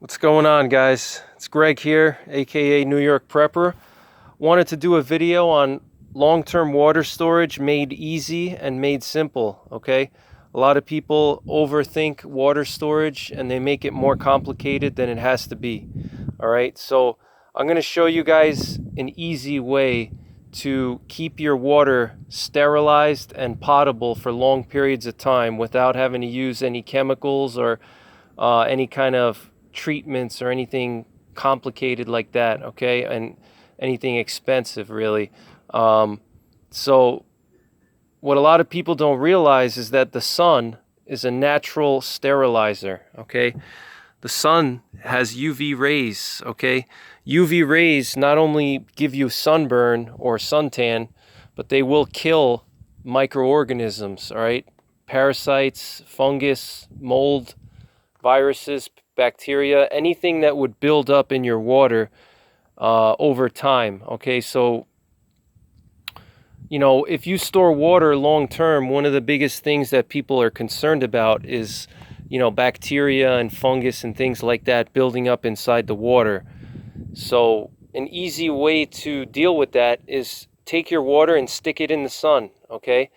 What's going on, guys? It's Greg here, aka New York Prepper. Wanted to do a video on long-term water storage made easy and made simple, okay? A lot of people overthink water storage and they make it more complicated than it has to be. All right, so I'm going to show you guys an easy way to keep your water sterilized and potable for long periods of time without having to use any chemicals or any kind of treatments or anything complicated like that, okay? And anything expensive, really. So what a lot of people don't realize is that the sun is a natural sterilizer, okay? The sun has UV rays, okay? UV rays not only give you sunburn or suntan, but they will kill microorganisms, all right? Parasites, fungus, mold, viruses, bacteria, anything that would build up in your water over time, okay? So, you know, if you store water long term, one of the biggest things that people are concerned about is, you know, bacteria and fungus and things like that building up inside the water. So an easy way to deal with that is take your water and stick it in the sun, okay?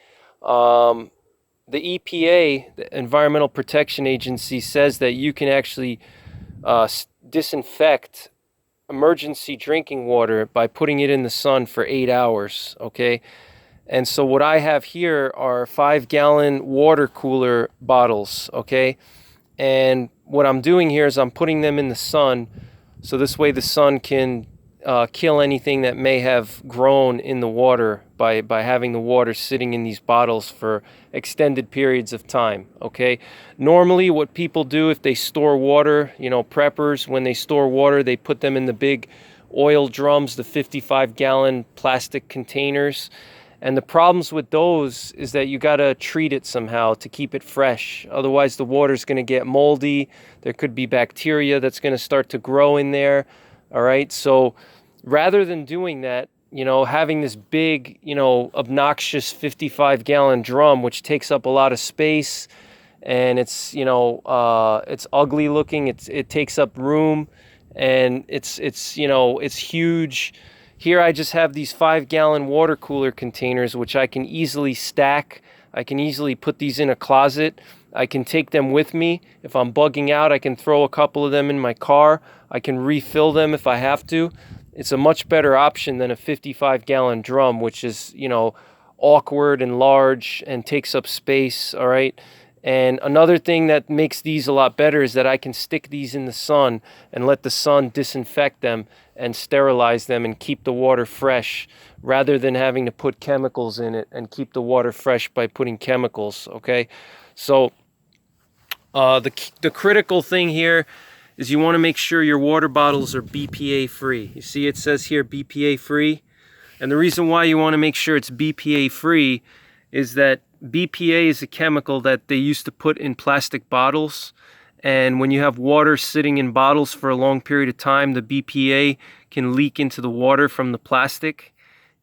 The EPA, the Environmental Protection Agency, says that you can actually disinfect emergency drinking water by putting it in the sun for 8 hours, okay? And so what I have here are 5-gallon water cooler bottles, okay? And what I'm doing here is I'm putting them in the sun, so this way the sun can kill anything that may have grown in the water by having the water sitting in these bottles for extended periods of time, okay? Normally what people do if they store water, you know, preppers, when they store water, they put them in the big oil drums, the 55-gallon plastic containers. And the problems with those is that you got to treat it somehow to keep it fresh. Otherwise, the water's going to get moldy. There could be bacteria that's going to start to grow in there. All right. So rather than doing that, you know, having this big, you know, obnoxious 55-gallon drum, which takes up a lot of space and it's, you know, it's ugly looking. It takes up room and it's, you know, it's huge. Here I just have these 5-gallon water cooler containers, which I can easily stack. I can easily put these in a closet. I can take them with me. If I'm bugging out, I can throw a couple of them in my car. I can refill them if I have to. It's a much better option than a 55-gallon drum, which is, you know, awkward and large and takes up space, all right? And another thing that makes these a lot better is that I can stick these in the sun and let the sun disinfect them and sterilize them and keep the water fresh rather than having to put chemicals in it and keep the water fresh by putting chemicals, okay? So the critical thing here is you want to make sure your water bottles are BPA free. You see it says here BPA free. And the reason why you want to make sure it's BPA free is that BPA is a chemical that they used to put in plastic bottles, and when you have water sitting in bottles for a long period of time, the BPA can leak into the water from the plastic,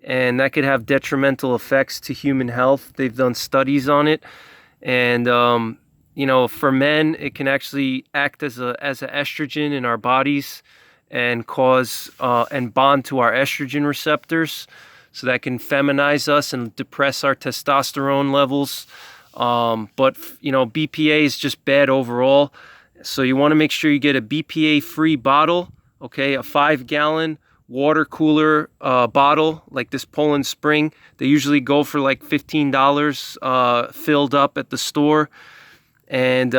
and that could have detrimental effects to human health. They've done studies on it, and you know, for men, it can actually act as an estrogen in our bodies and cause and bond to our estrogen receptors. So that can feminize us and depress our testosterone levels. But, you know, BPA is just bad overall. So you want to make sure you get a BPA-free bottle, okay, a 5-gallon water cooler bottle like this Poland Spring. They usually go for like $15 filled up at the store. And,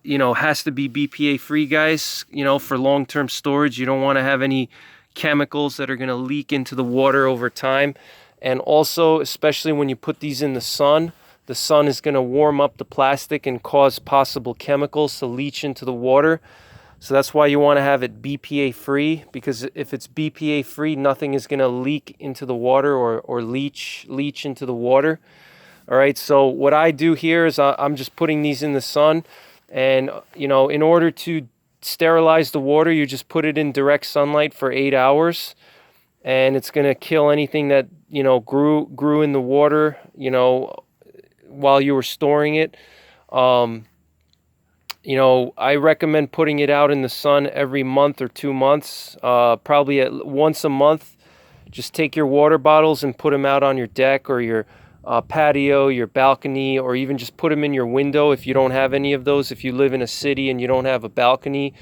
you know, has to be BPA-free, guys, you know, for long-term storage. You don't want to have any chemicals that are going to leak into the water over time. And also, especially when you put these in the sun is going to warm up the plastic and cause possible chemicals to leach into the water. So that's why you want to have it BPA free, because if it's BPA free, nothing is going to leak into the water or leach into the water. All right, so what I do here is I'm just putting these in the sun, and you know, in order to sterilize the water, you just put it in direct sunlight for 8 hours, and it's going to kill anything that, you know, grew in the water, you know, while you were storing it. You know, I recommend putting it out in the sun every month or 2 months, probably once a month. Just take your water bottles and put them out on your deck or your patio, your balcony, or even just put them in your window if you don't have any of those. If you live in a city and you don't have a balcony,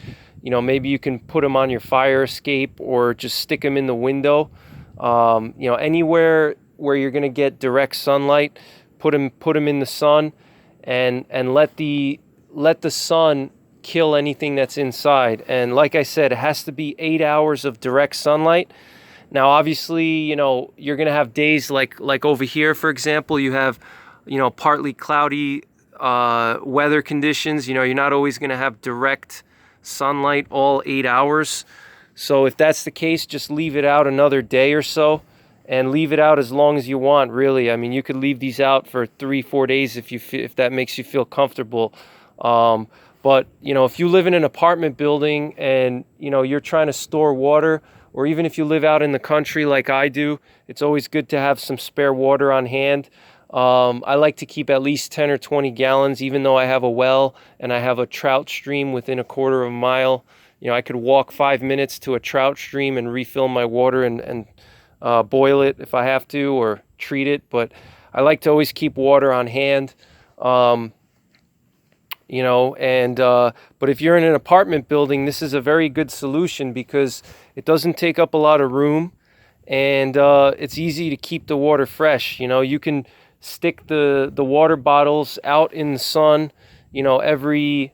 you know, maybe you can put them on your fire escape or just stick them in the window. You know, anywhere where you're going to get direct sunlight, put them in the sun, and let the sun kill anything that's inside. And like I said, it has to be 8 hours of direct sunlight. Now, obviously, you know, you're going to have days like over here, for example, you have, you know, partly cloudy weather conditions. You know, you're not always going to have direct sunlight all 8 hours. So if that's the case, just leave it out another day or so, and leave it out as long as you want, really. I mean, you could leave these out for 3-4 days if that makes you feel comfortable. But, you know, if you live in an apartment building and, you know, you're trying to store water, or even if you live out in the country like I do, it's always good to have some spare water on hand. I like to keep at least 10 or 20 gallons, even though I have a well and I have a trout stream within a quarter of a mile. You know, I could walk 5 minutes to a trout stream and refill my water and boil it if I have to, or treat it. But I like to always keep water on hand. You know, and but if you're in an apartment building, this is a very good solution because it doesn't take up a lot of room, and it's easy to keep the water fresh. You know, you can stick the water bottles out in the sun, you know, every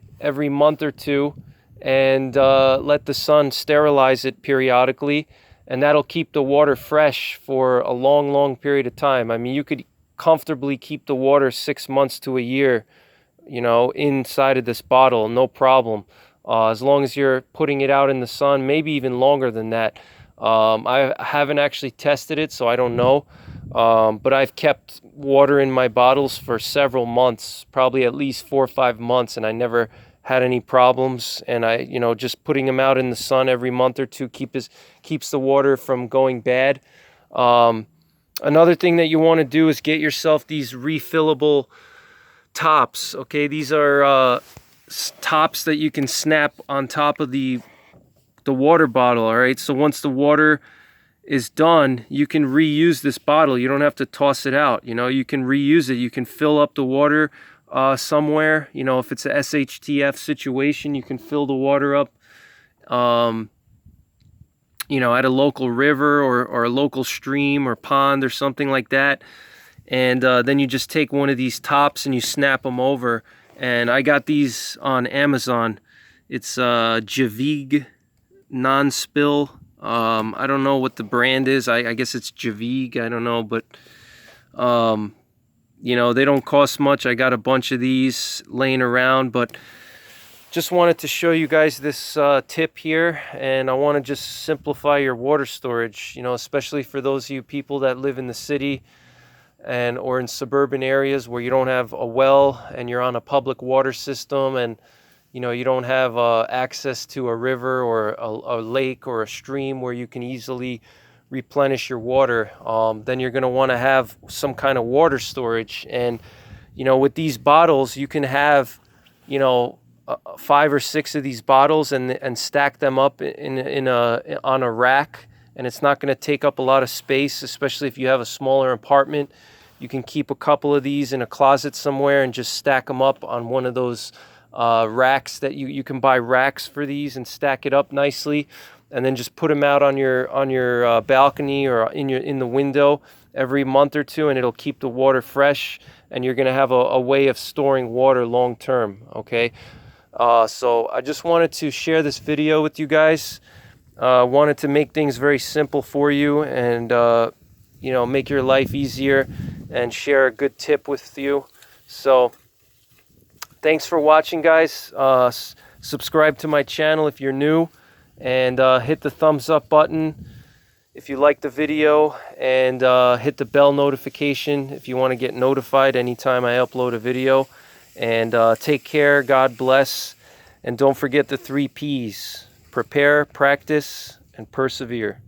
month or two, and let the sun sterilize it periodically, and that'll keep the water fresh for a long period of time. I mean, you could comfortably keep the water 6 months to a year, you know, inside of this bottle, no problem. As long as you're putting it out in the sun, maybe even longer than that. I haven't actually tested it, so I don't know. But I've kept water in my bottles for several months, probably at least 4 or 5 months, and I never had any problems. And you know, just putting them out in the sun every month or two keeps the water from going bad. Another thing that you want to do is get yourself these refillable tops. Okay, these are tops that you can snap on top of the water bottle. All right, so once the water is done, you can reuse this bottle. You don't have to toss it out. You know, you can reuse it. You can fill up the water somewhere. You know, if it's a SHTF situation, you can fill the water up you know, at a local river or a local stream or pond or something like that. And then you just take one of these tops and you snap them over. And I got these on Amazon. It's Javig non-spill. I don't know what the brand is. I guess it's Javig. I don't know, but you know, they don't cost much. I got a bunch of these laying around, but just wanted to show you guys this tip here, and I want to just simplify your water storage, you know, especially for those of you people that live in the city or in suburban areas where you don't have a well and you're on a public water system, and you know, you don't have access to a river or a lake or a stream where you can easily replenish your water. Then you're going to want to have some kind of water storage. And you know, with these bottles, you can have, you know, 5 or 6 of these bottles and stack them up on a rack, and it's not going to take up a lot of space, especially if you have a smaller apartment. You can keep a couple of these in a closet somewhere and just stack them up on one of those racks that you can buy racks for these, and stack it up nicely, and then just put them out on your balcony or in the window every month or two, and it'll keep the water fresh, and you're going to have a way of storing water long term. Okay, so I just wanted to share this video with you guys. Wanted to make things very simple for you, and you know, make your life easier and share a good tip with you. So thanks for watching, guys. Subscribe to my channel if you're new, and hit the thumbs up button if you like the video, and hit the bell notification if you want to get notified anytime I upload a video. And take care, God bless, and don't forget the 3 P's: prepare, practice, and persevere.